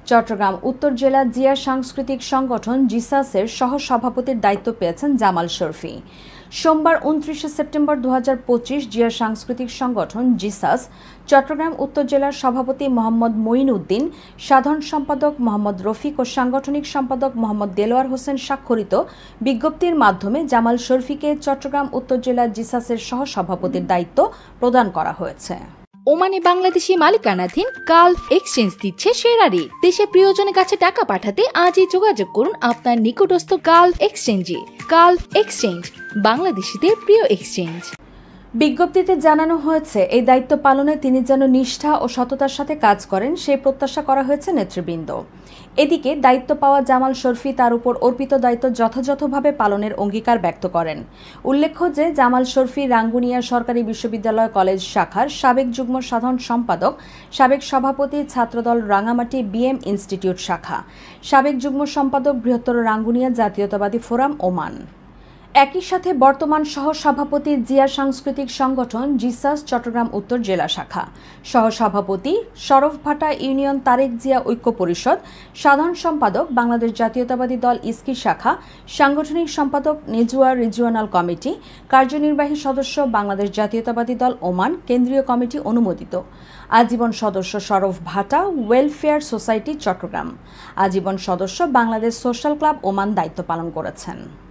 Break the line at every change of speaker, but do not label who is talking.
চট্টগ্রাম উত্তর জেলা জিয়া সাংস্কৃতিক সংগঠন জিসাসের সহ-সভাপতির দায়িত্ব পেয়েছেন জামাল শরফী। সোমবার ২৯ সেপ্টেম্বর ২০২৫ জিয়া সাংস্কৃতিক সংগঠন জিসাস চট্টগ্রাম উত্তর জেলার সভাপতি মোহাম্মদ মঈন উদ্দিন, সাধারণ সম্পাদক মোহাম্মদ রফিক ও সাংগঠনিক সম্পাদক মোহাম্মদ দেলোয়ার হোসেন স্বাক্ষরিত বিজ্ঞপ্তির মাধ্যমে জামাল শরফীকে চট্টগ্রাম উত্তর জেলা জিসাসের সহ-সভাপতির দায়িত্ব প্রদান করা হয়েছে।
ওমানে বাংলাদেশি মালিকানাধীন গালফ এক্সচেঞ্জ দিচ্ছে সেরা রেট। দেশের প্রিয়জনের কাছে টাকা পাঠাতে আজই যোগাযোগ করুন আপনার নিকটস্থ গালফ এক্সচেঞ্জে। গালফ এক্সচেঞ্জ, বাংলাদেশিদের প্রিয় এক্সচেঞ্জ।
বিজ্ঞপ্তিতে জানানো হয়েছে, এই দায়িত্ব পালনে তিনি যেন নিষ্ঠা ও সততার সাথে কাজ করেন সেই প্রত্যাশা করা হয়েছে নেতৃবৃন্দ। এদিকে দায়িত্ব পাওয়া জামাল শরফী তার উপর অর্পিত দায়িত্ব যথাযথভাবে পালনের অঙ্গীকার ব্যক্ত করেন। উল্লেখ্য যে জামাল শরফী রাঙ্গুনিয়া সরকারি বিশ্ববিদ্যালয় কলেজ শাখার সাবেক যুগ্ম সাধারণ সম্পাদক, সাবেক সভাপতি ছাত্রদল রাঙামাটি বিএম ইনস্টিটিউট শাখা, সাবেক যুগ্ম সম্পাদক বৃহত্তর রাঙ্গুনিয়া জাতীয়তাবাদী ফোরাম ওমান। একই সাথে বর্তমান সহ-সভাপতি জিয়া সাংস্কৃতিক সংগঠন জিসাস চট্টগ্রাম উত্তর জেলা শাখা, সহ-সভাপতি শরফভাটা ইউনিয়ন তারেক জিয়া ঐক্য পরিষদ, সাধারণ সম্পাদক বাংলাদেশ জাতীয়তাবাদী দল ইস্কি শাখা, সাংগঠনিক সম্পাদক নেজুয়া রিজিওনাল কমিটি, কার্যনির্বাহী সদস্য বাংলাদেশ জাতীয়তাবাদী দল ওমান কেন্দ্রীয় কমিটি অনুমোদিত, আজীবন সদস্য শরফভাটা ওয়েলফেয়ার সোসাইটি চট্টগ্রাম, আজীবন সদস্য বাংলাদেশ সোশ্যাল ক্লাব ওমান দায়িত্ব পালন করেছেন।